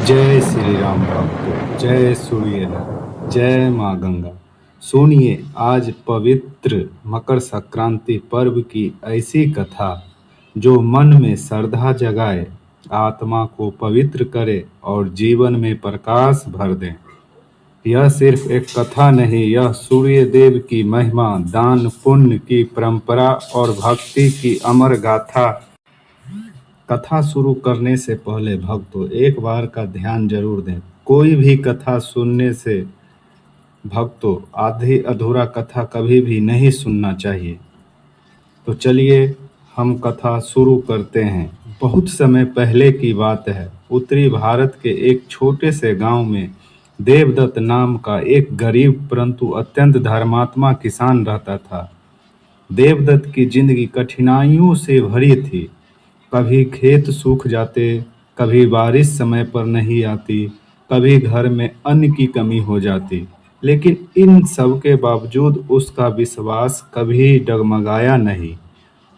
जय श्री राम भक्त, जय सूर्यदेव, जय माँ गंगा। सुनिए आज पवित्र मकर संक्रांति पर्व की ऐसी कथा जो मन में श्रद्धा जगाए, आत्मा को पवित्र करे और जीवन में प्रकाश भर दे। यह सिर्फ एक कथा नहीं, यह सूर्य देव की महिमा, दान पुण्य की परंपरा और भक्ति की अमर गाथा। कथा शुरू करने से पहले भक्तों एक बार का ध्यान जरूर दें। कोई भी कथा सुनने से भक्तों आधी अधूरा कथा कभी भी नहीं सुनना चाहिए। तो चलिए हम कथा शुरू करते हैं। बहुत समय पहले की बात है। उत्तरी भारत के एक छोटे से गांव में देवदत्त नाम का एक गरीब परंतु अत्यंत धर्मात्मा किसान रहता था। देवदत्त की जिंदगी कठिनाइयों से भरी थी। कभी खेत सूख जाते, कभी बारिश समय पर नहीं आती, कभी घर में अन्न की कमी हो जाती। लेकिन इन सब के बावजूद उसका विश्वास कभी डगमगाया नहीं।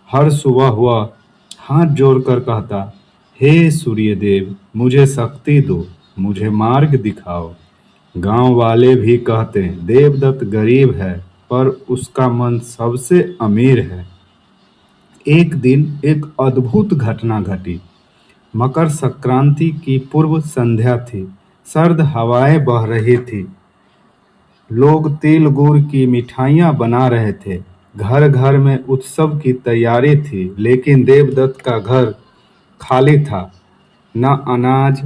हर सुबह वह हाथ जोड़कर कहता, हे सूर्यदेव, मुझे शक्ति दो, मुझे मार्ग दिखाओ। गांव वाले भी कहते, देवदत्त गरीब है पर उसका मन सबसे अमीर है। एक दिन एक अद्भुत घटना घटी। मकर संक्रांति की पूर्व संध्या थी। सर्द हवाएं बह रही थी। लोग तिल गुड़ की मिठाइयां बना रहे थे। घर घर में उत्सव की तैयारी थी, लेकिन देवदत्त का घर खाली था। न अनाज,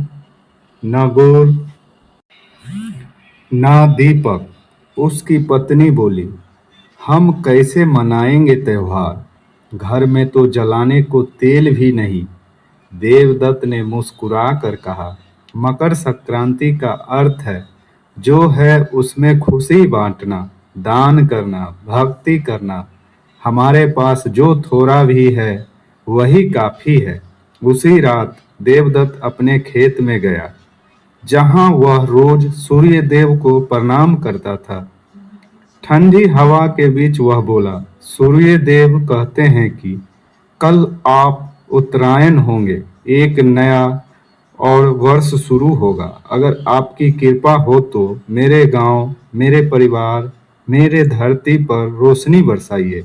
न गुड़, न दीपक। उसकी पत्नी बोली, हम कैसे मनाएंगे त्योहार? घर में तो जलाने को तेल भी नहीं। देवदत्त ने मुस्कुरा कर कहा, मकर संक्रांति का अर्थ है जो है उसमें खुशी बांटना, दान करना, भक्ति करना। हमारे पास जो थोड़ा भी है वही काफी है। उसी रात देवदत्त अपने खेत में गया, जहां वह रोज सूर्य देव को प्रणाम करता था। ठंडी हवा के बीच वह बोला, सूर्य देव कहते हैं कि कल आप उत्तरायण होंगे, एक नया और वर्ष शुरू होगा। अगर आपकी कृपा हो तो मेरे गांव, मेरे परिवार, मेरे धरती पर रोशनी बरसाइए।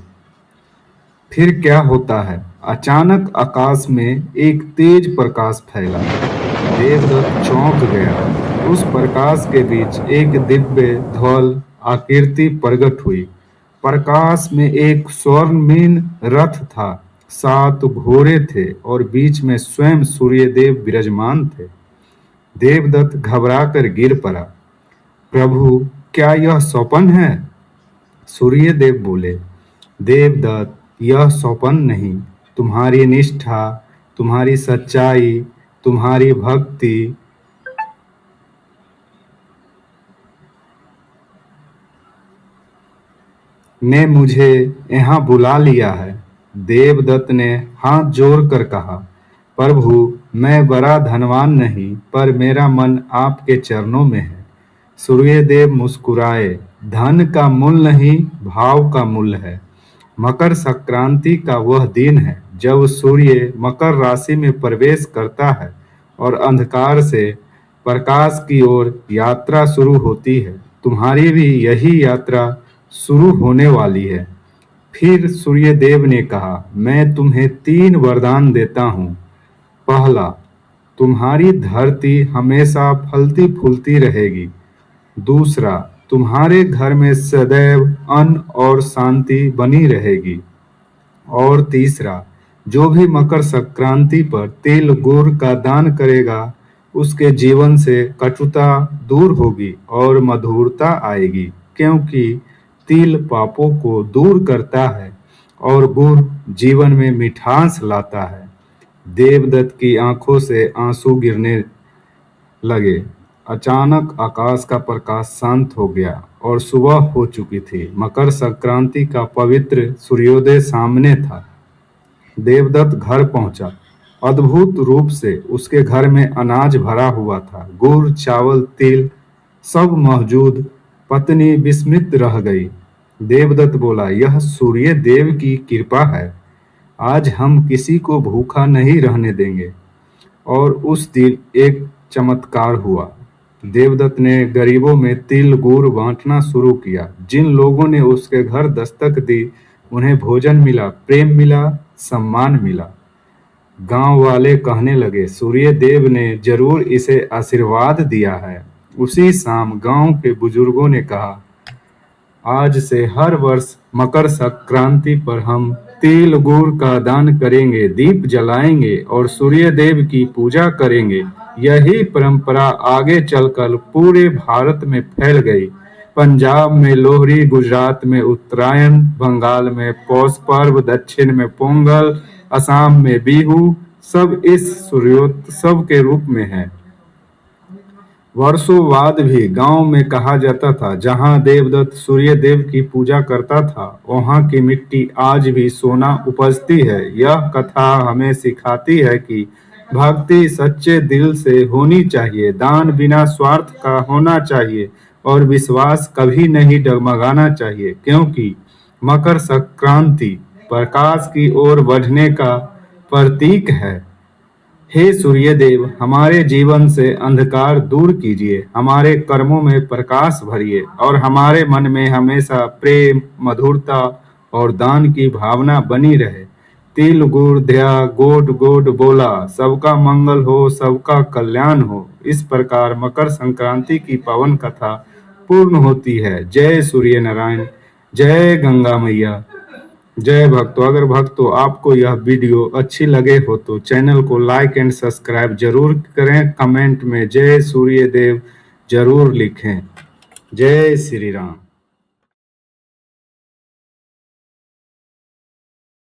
फिर क्या होता है? अचानक आकाश में एक तेज प्रकाश फैला। देवदत्त चौंक गया। उस प्रकाश के बीच एक दिव्य ध्वल आकृति प्रकट हुई। प्रकाश में एक स्वर्णमयी रथ था। 7 घोड़े थे और बीच में स्वयं सूर्यदेव विराजमान थे। देवदत्त घबराकर गिर पड़ा। प्रभु, क्या यह स्वप्न है? सूर्यदेव बोले, देवदत्त, यह स्वप्न नहीं, तुम्हारी निष्ठा, तुम्हारी सच्चाई, तुम्हारी भक्ति ने मुझे यहाँ बुला लिया है। देवदत्त ने हाथ जोड़कर कहा, प्रभु, मैं बड़ा धनवान नहीं, पर मेरा मन आपके चरणों में है। सूर्यदेव मुस्कुराए, धन का मूल्य नहीं, भाव का मूल्य है। मकर संक्रांति का वह दिन है जब सूर्य मकर राशि में प्रवेश करता है और अंधकार से प्रकाश की ओर यात्रा शुरू होती है। तुम्हारी भी यही यात्रा शुरू होने वाली है। फिर सूर्यदेव ने कहा, मैं तुम्हें 3 वरदान देता हूँ। पहला, तुम्हारी धरती हमेशा फलती फूलती रहेगी। दूसरा, तुम्हारे घर में सदैव अन्न और शांति बनी रहेगी। और तीसरा, जो भी मकर संक्रांति पर तिल गुड़ का दान करेगा, उसके जीवन से कटुता दूर होगी और मधुरता आएगी, क्योंकि तिल पापों को दूर करता है और गुड़ जीवन में मिठास लाता है। देवदत्त की आंखों से आंसू गिरने लगे। अचानक आकाश का प्रकाश शांत हो गया और सुबह हो चुकी थी। मकर संक्रांति का पवित्र सूर्योदय सामने था। देवदत्त घर पहुंचा। अद्भुत रूप से उसके घर में अनाज भरा हुआ था। गुड़, चावल, तिल सब मौजूद। पत्नी विस्मित रह गई। देवदत्त बोला, यह सूर्य देव की कृपा है। आज हम किसी को भूखा नहीं रहने देंगे। और उस दिन एक चमत्कार हुआ। देवदत्त ने गरीबों में तिल गुड़ बांटना शुरू किया। जिन लोगों ने उसके घर दस्तक दी उन्हें भोजन मिला, प्रेम मिला, सम्मान मिला। गांव वाले कहने लगे, सूर्य देव ने जरूर इसे आशीर्वाद दिया है। उसी शाम गांव के बुजुर्गों ने कहा, आज से हर वर्ष मकर संक्रांति पर हम तिल गुड़ का दान करेंगे, दीप जलाएंगे और सूर्य देव की पूजा करेंगे। यही परंपरा आगे चलकर पूरे भारत में फैल गई। पंजाब में लोहड़ी, गुजरात में उत्तरायण, बंगाल में पौष पर्व, दक्षिण में पोंगल, असम में बिहू, सब इस सूर्योत्सव के रूप में है। वर्षों बाद भी गांव में कहा जाता था, जहां देवदत्त सूर्य देव की पूजा करता था वहां की मिट्टी आज भी सोना उपजती है। यह कथा हमें सिखाती है कि भक्ति सच्चे दिल से होनी चाहिए, दान बिना स्वार्थ का होना चाहिए और विश्वास कभी नहीं डगमगाना चाहिए, क्योंकि मकर संक्रांति प्रकाश की ओर बढ़ने का प्रतीक है। हे सूर्यदेव, हमारे जीवन से अंधकार दूर कीजिए, हमारे कर्मों में प्रकाश भरिए और हमारे मन में हमेशा प्रेम, मधुरता और दान की भावना बनी रहे। तिल गुड़ दया गोड गोड बोला, सबका मंगल हो, सबका कल्याण हो। इस प्रकार मकर संक्रांति की पावन कथा पूर्ण होती है। जय सूर्य नारायण, जय गंगा मैया, जय भक्तों। अगर भक्तों आपको यह वीडियो अच्छी लगे हो तो चैनल को लाइक एंड सब्सक्राइब जरूर करें। कमेंट में जय सूर्य देव जरूर लिखें। जय श्री राम।